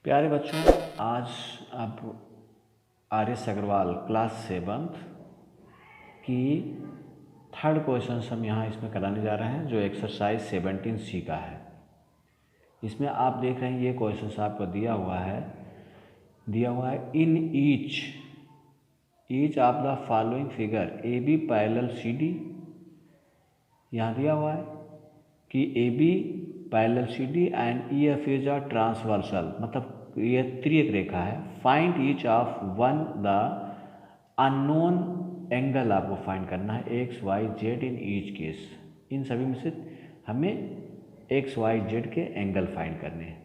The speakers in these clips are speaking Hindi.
प्यारे बच्चों, आज आप आर.एस. अग्रवाल क्लास 7 की थर्ड क्वेश्चन हम यहाँ इसमें कराने जा रहे हैं, जो एक्सरसाइज 17C का है। इसमें आप देख रहे हैं ये क्वेश्चन आपको दिया हुआ है in each of the following figure A B parallel C D. यहाँ दिया हुआ है कि A B parallel C D and E F is a transversal, मतलब ये त्रियक रेखा है। Find each of one the unknown angle आपको फाइंड करना है x y z in each case. इन सभी में से हमें एक्स वाई जेड के एंगल फाइंड करने हैं।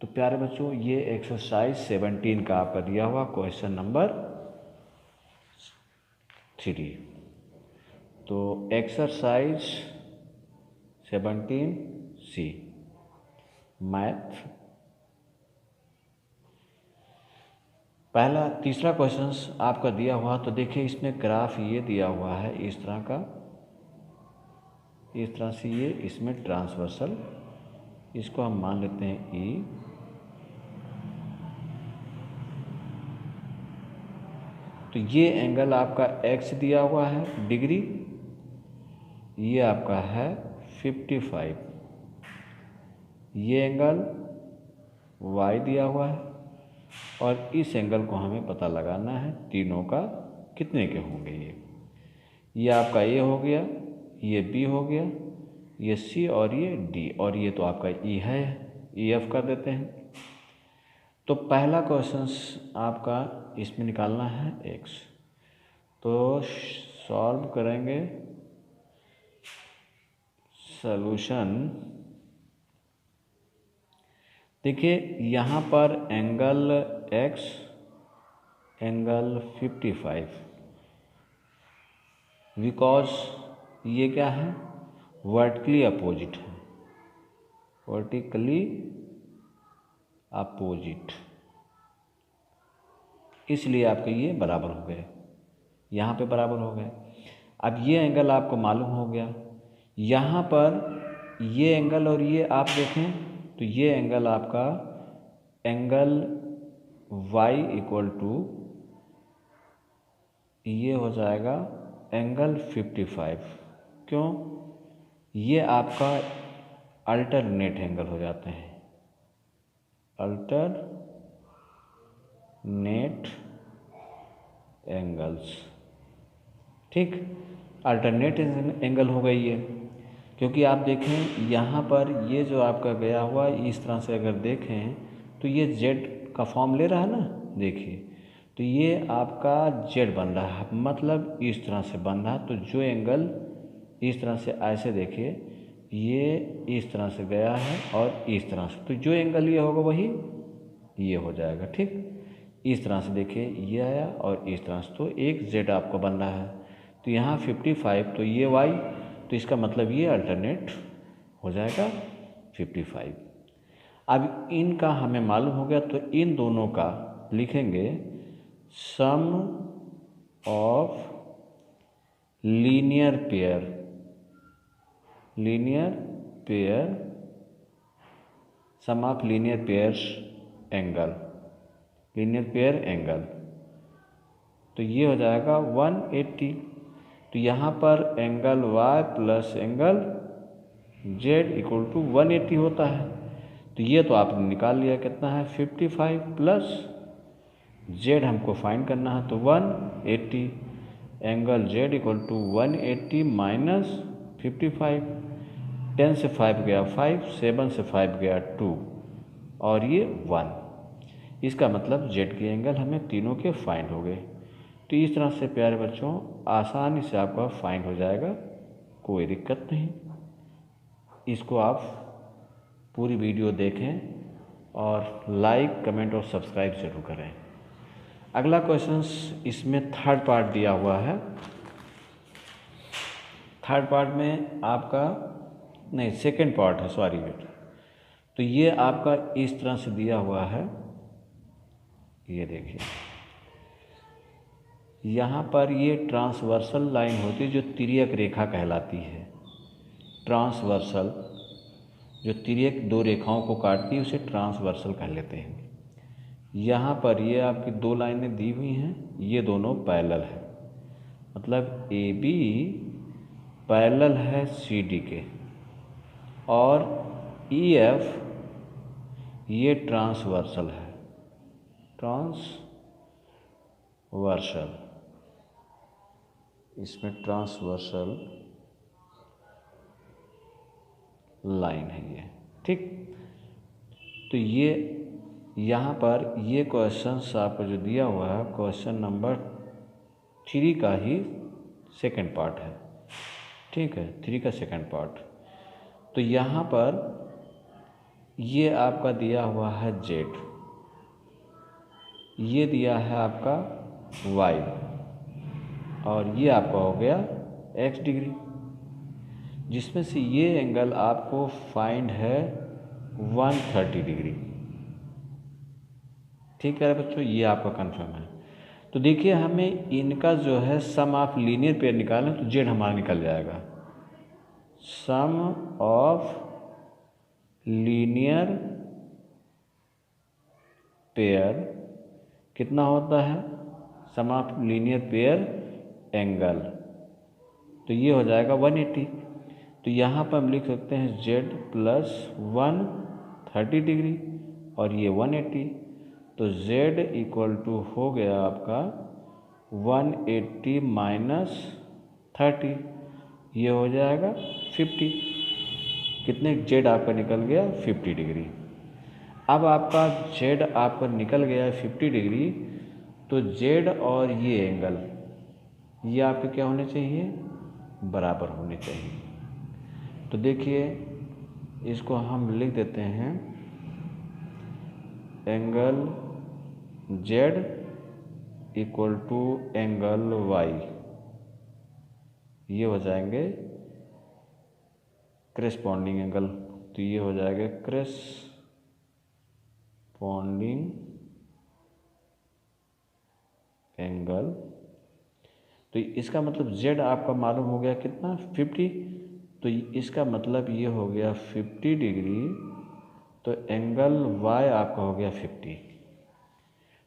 तो प्यारे बच्चों, ये एक्सरसाइज 17 का आपका दिया हुआ क्वेश्चन नंबर 3। तो एक्सरसाइज 17C मैथ पहला तीसरा क्वेश्चन आपका दिया हुआ। तो देखिए इसमें ग्राफ ये दिया हुआ है इस तरह का, इस तरह से ये इसमें ट्रांसवर्सल, इसको हम मान लेते हैं ई। तो ये एंगल आपका एक्स दिया हुआ है डिग्री, ये आपका है 55। ये एंगल y दिया हुआ है और इस एंगल को हमें पता लगाना है तीनों का कितने के होंगे। ये आपका A हो गया, ये B हो गया, ये C और ये D, और ये तो आपका E है, EF कर देते हैं। तो पहला क्वेश्चन आपका इसमें निकालना है x। तो सॉल्व करेंगे, सॉल्यूशन। देखिए यहाँ पर एंगल x, एंगल 55, बिकॉज ये क्या है, वर्टिकली अपोजिट है, वर्टिकली अपोजिट, इसलिए आपके ये बराबर हो गए, यहाँ पे बराबर हो गए। अब ये एंगल आपको मालूम हो गया, यहाँ पर ये एंगल और ये आप देखें तो ये एंगल आपका एंगल y इक्वल टू ये हो जाएगा एंगल 55। क्यों? ये आपका अल्टरनेट एंगल हो जाते हैं, अल्टरनेट एंगल्स। ठीक, अल्टरनेट एंगल हो गई ये, क्योंकि आप देखें यहाँ पर ये जो आपका गया हुआ इस तरह से अगर देखें तो ये जेड का फॉर्म ले रहा है ना, देखिए तो ये आपका जेड बन रहा है, मतलब इस तरह से बन रहा है। तो जो एंगल इस तरह से ऐसे देखिए, ये इस तरह से गया है और इस तरह से, तो जो एंगल ये होगा वही ये हो जाएगा। ठीक, इस तरह से देखिए ये आया और इस तरह से, तो एक जेड आपको बन रहा है। तो यहाँ 55, तो ये वाई, तो इसका मतलब ये अल्टरनेट हो जाएगा 55। अब इनका हमें मालूम हो गया, तो इन दोनों का लिखेंगे sum of linear pair, linear pair, sum of linear pairs angle, linear pair angle. तो ये हो जाएगा 180। तो यहाँ पर angle y plus angle z equal to 180 होता है। तो ये तो आपने निकाल लिया, कितना है 55 प्लस z हमको फाइंड करना है, तो 180। Angle z equal to 180 minus 55, 10 से 5 गया 5, 7 से 5 गया 2 और ये 1। इसका मतलब z के एंगल हमें तीनों के फाइंड हो गए। तो इस तरह से प्यारे बच्चों आसानी से आपका फाइंड हो जाएगा, कोई दिक्कत नहीं। इसको आप पूरी वीडियो देखें और लाइक, कमेंट और सब्सक्राइब जरूर करें। अगला क्वेश्चन इसमें थर्ड पार्ट दिया हुआ है। थर्ड पार्ट में आपका नहीं, सेकंड पार्ट है, सॉरी बेटा। तो ये आपका इस तरह से दिया हुआ है, ये देखिए यहाँ पर ये ट्रांसवर्सल लाइन होती है जो तिर्यक रेखा कहलाती है। ट्रांसवर्सल जो तिर्यक दो रेखाओं को काटती है उसे ट्रांसवर्सल कह लेते हैं। यहाँ पर ये आपकी दो लाइनें दी हुई हैं, ये दोनों पैरेलल है, मतलब ए बी पैरेलल है सी डी के, और ई एफ ये ट्रांसवर्सल है, ट्रांसवर्सल, इसमें ट्रांसवर्सल लाइन है ये, ठीक। तो ये यहाँ पर ये क्वेश्चंस आपको जो दिया हुआ है क्वेश्चन नंबर 3 का ही सेकंड पार्ट है, ठीक है, 3 का सेकंड पार्ट। तो यहाँ पर ये आपका दिया हुआ है जेड, ये दिया है आपका वाई, और ये आपका हो गया एक्स डिग्री, जिसमें से ये एंगल आपको फाइंड है 130 डिग्री, ठीक है बच्चों, ये आपका कंफर्म है। तो देखिए हमें इनका जो है सम ऑफ लीनियर पेयर निकालें तो जेड हमारा निकल जाएगा, सम ऑफ लीनियर पेयर कितना होता है, सम ऑफ लीनियर पेयर एंगल, तो ये हो जाएगा 180। तो यहाँ पर हम लिख सकते हैं जेड प्लस 130 डिग्री और ये 180, तो जेड इक्वल टू हो गया आपका 180 माइनस 30, ये हो जाएगा 50। कितने जेड आपका निकल गया 50 डिग्री। अब आपका जेड आपका निकल गया 50 डिग्री, तो जेड और ये एंगल ये आपके क्या होने चाहिए, बराबर होने चाहिए। तो देखिए इसको हम लिख देते हैं angle Z equal to angle Y, ये हो जाएंगे करेस्पॉन्डिंग एंगल, तो ये हो जाएगा करेस्पॉन्डिंग एंगल। तो इसका मतलब z आपका मालूम हो गया कितना 50, तो इसका मतलब ये हो गया 50 डिग्री, तो एंगल y आपका हो गया 50,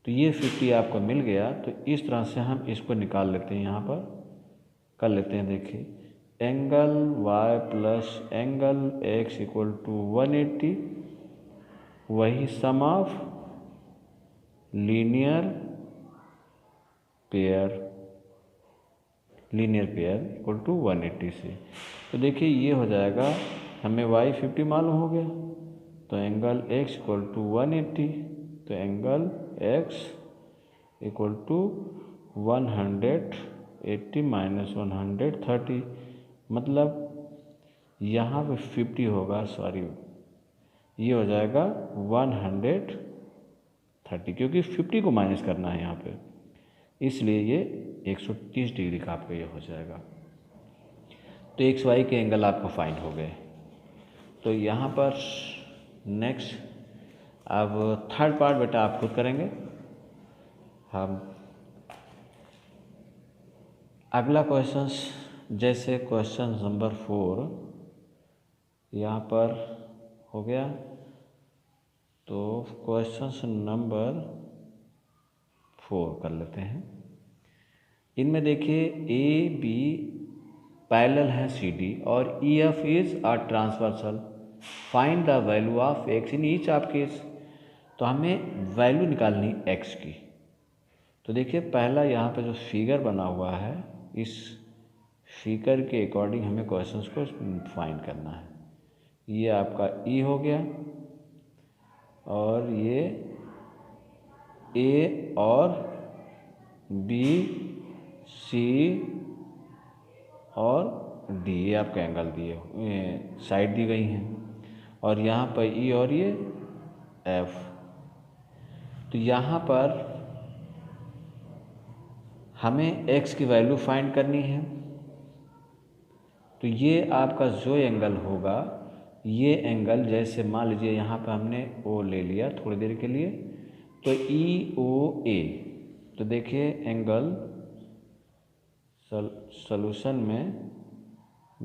तो ये 50 आपको मिल गया। तो इस तरह से हम इसको निकाल लेते हैं, यहाँ पर कर लेते हैं। देखिए angle y plus angle x equal to 180, वही sum of linear pair equal to 180 से। तो देखिए ये हो जाएगा, हमें y 50 मालूम हो गया, तो एंगल x इक्वल टू 180, तो angle x equal to 180 minus 130, मतलब यहाँ पे 50 होगा, सॉरी ये हो जाएगा 130, क्योंकि 50 को माइनस करना है यहाँ पे, इसलिए ये 130 डिग्री का आपका ये हो जाएगा। तो एक्स वाई के एंगल आपको फाइंड हो गए। तो यहाँ पर नेक्स्ट अब थर्ड पार्ट बेटा आप खुद करेंगे। हम अगला क्वेश्चंस, जैसे क्वेश्चन नंबर 4 यहाँ पर हो गया, तो क्वेश्चन नंबर 4 कर लेते हैं। इनमें देखिए ए बी पैरेलल है सी डी और ई F is a transversal, find the value of x in each of case. तो हमें वैल्यू निकालनी एक्स की। तो देखिए पहला यहाँ पे जो फिगर बना हुआ है, इस फिगर के अकॉर्डिंग हमें क्वेश्चंस को फाइंड करना है। ये आपका ई हो गया और ये ए और बी सी और डी, ये आपके एंगल दिए साइड दी गई हैं, और यहाँ पर ई और ये एफ। तो यहाँ पर हमें एक्स की वैल्यू फाइंड करनी है। तो ये आपका जो एंगल होगा, ये एंगल जैसे मान लीजिए यहाँ पर हमने ओ ले लिया थोड़ी देर के लिए, तो ई ओ ए। तो देखिए एंगल सॉल्यूशन में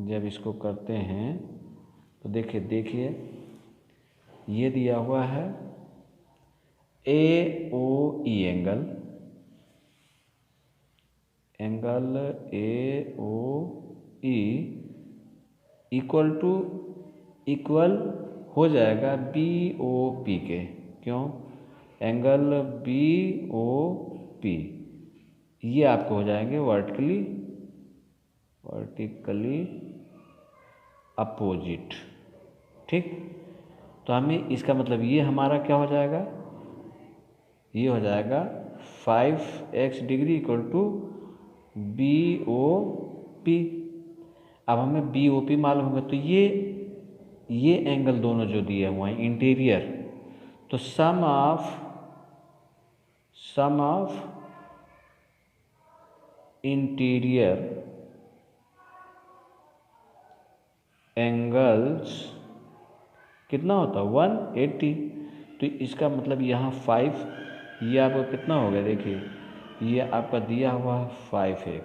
जब इसको करते हैं तो देखिए ये दिया हुआ है AOE एंगल, AOE इक्वल हो जाएगा BOP के। क्यों? एंगल BOP ये आपको हो जाएंगे वर्टिकली अपोजिट। ठीक, तो हमें इसका मतलब ये हमारा क्या हो जाएगा, ये हो जाएगा 5x degree equal to BOP। अब हमें BOP मालूम होगा, तो ये एंगल दोनों जो दिए हुए हैं इंटीरियर, तो सम ऑफ इंटीरियर एंगल्स कितना होता है 180। तो इसका मतलब यहाँ 5, ये आपका कितना हो गया, देखिए ये आपका दिया हुआ है 5x,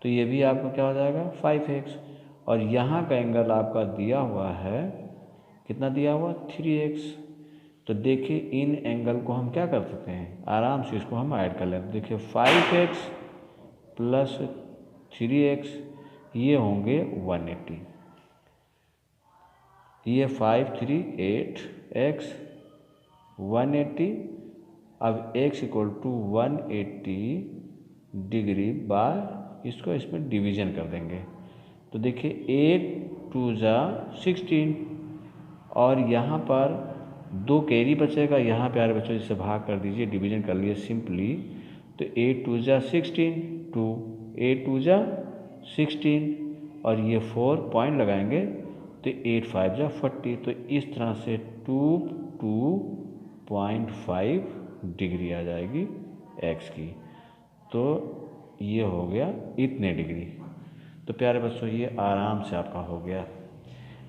तो ये भी आपका क्या हो जाएगा 5x, और यहाँ का एंगल आपका दिया हुआ है कितना दिया हुआ 3x। तो देखिए इन एंगल को हम क्या कर सकते हैं, आराम से इसको हम ऐड कर लेते। देखिए 5x प्लस 3x ये होंगे 180, ये 5 3 8x 180। अब x equal to 180 degree by इसको इसमें डिवीजन कर देंगे, तो देखिए 8 2 जा 16, और यहाँ पर 2 कैरी बचेगा, यहाँ प्यारे बच्चों जिसे भाग कर दीजिए, डिवीजन कर लिए सिंपली, तो 8 2 जा 16 2 8 2 जा 16, और ये 4 पॉइंट लगाएंगे तो 8 5 जा 40। तो इस तरह से 2.5 डिग्री आ जाएगी x की, तो ये हो गया इतने डिग्री। तो प्यारे बच्चों ये आराम से आपका हो गया।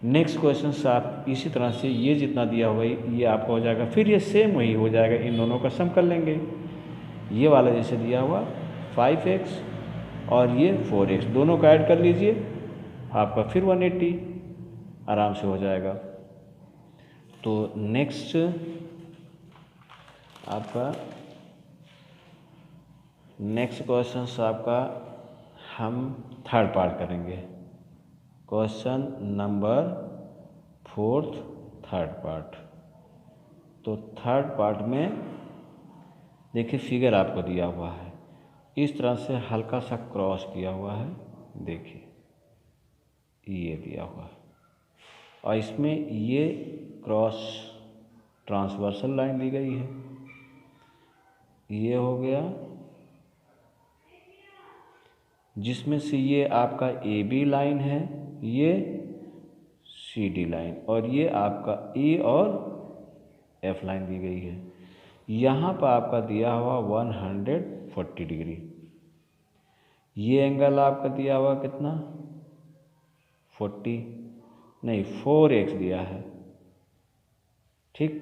नेक्स्ट क्वेश्चन से आप इसी तरह से ये जितना दिया हुआ है ये आपका हो जाएगा, फिर ये सेम वही हो जाएगा, इन दोनों का सम कर लेंगे। ये वाला जैसे दिया हुआ 5x और ये 4x दोनों का ऐड कर लीजिए, आपका फिर 180 आराम से हो जाएगा। तो नेक्स्ट आपका नेक्स्ट क्वेश्चन आपका हम थर्ड पार्ट करेंगे, क्वेश्चन नंबर 4 थर्ड पार्ट। तो थर्ड पार्ट में देखिए फिगर आपको दिया हुआ है, इस तरह से हल्का सा क्रॉस किया हुआ है, देखिए ये दिया हुआ है, और इसमें ये क्रॉस ट्रांसवर्सल लाइन दी गई है, ये हो गया, जिसमें से ये आपका AB लाइन है, ये CD लाइन, और ये आपका E और F लाइन दी गई है। यहाँ पर आपका दिया हुआ 140 डिग्री, ये एंगल आपका दिया हुआ कितना 4x दिया है। ठीक,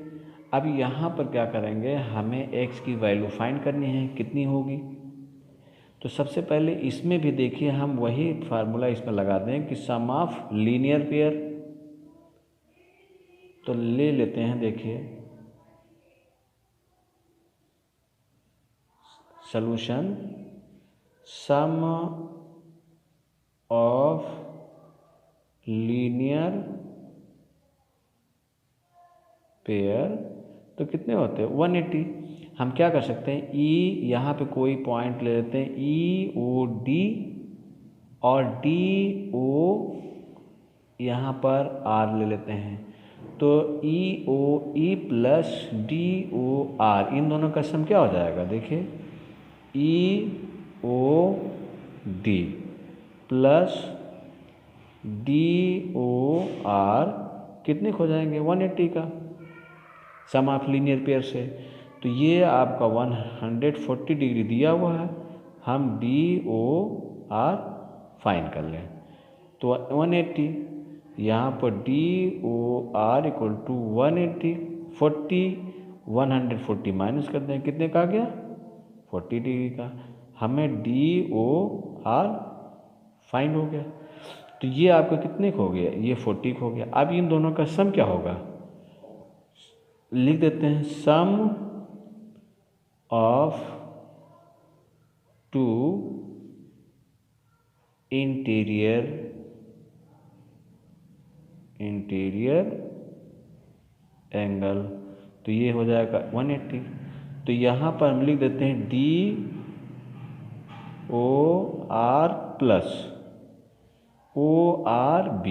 अब यहाँ पर क्या करेंगे, हमें x की वैल्यू फाइंड करनी है, कितनी होगी। तो सबसे पहले इसमें भी देखिए हम वही फार्मूला इसमें लगा दें कि सम ऑफ लीनियर पेयर, तो ले लेते हैं, देखिए solution sum of linear pair तो कितने होते हैं 180। हम क्या कर सकते हैं, E यहाँ पे कोई पॉइंट ले लेते हैं, EOD और DO यहाँ पर R ले लेते हैं, तो EOE प्लस DOR इन दोनों का सम क्या हो जाएगा, देखिए EOD प्लस DOR कितने हो जाएंगे 180 का सम ऑफ लीनियर पेयर से। तो ये आपका 140 डिग्री दिया हुआ है, हम DOR फाइंड कर लें, तो 180 यहाँ पर DOR इक्वल टू 180 140 माइनस कर दें, कितने का आ गया 40 डिग्री का, हमें DOR फाइंड हो गया। तो ये आपका कितने को हो गया, ये 40 हो गया। अब इन दोनों का सम क्या होगा, लिख देते हैं सम ऑफ टू इंटीरियर एंगल, तो ये हो जाएगा 180। तो यहाँ पर हम लिख देते हैं DOR प्लस ORB,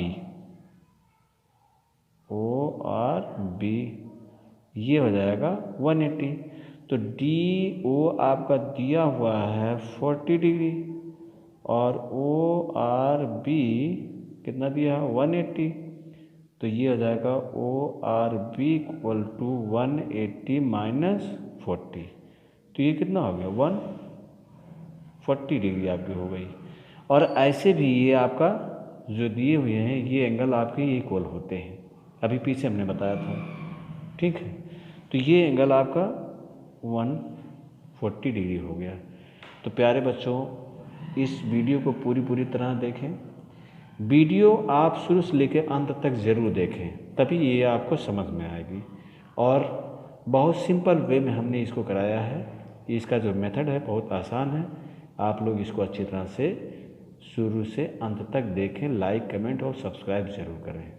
ये हो जाएगा 180। तो DO आपका दिया हुआ है 40 डिग्री और ORB कितना दिया है 180। तो ये हो जाएगा ORB इक्वल टू 180 माइनस 40। तो ये कितना हो गया 140 डिग्री आपकी हो गई। और ऐसे भी ये आपका जो दिए हुए हैं ये एंगल आपके इक्वल होते हैं, अभी पीछे हमने बताया था, ठीक है। तो ये एंगल आपका 140 डिग्री हो गया। तो प्यारे बच्चों, इस वीडियो को पूरी तरह देखें। वीडियो आप शुरू से लेकर अंत तक ज़रूर देखें, तभी ये आपको समझ में आएगी। और बहुत सिंपल वे में हमने इसको कराया है। इसका जो मेथड है बहुत आसान है। आप लोग इसको अच्छी तरह से शुरू से अंत तक देखें, लाइक, कमेंट और सब्सक्राइब ज़रूर करें।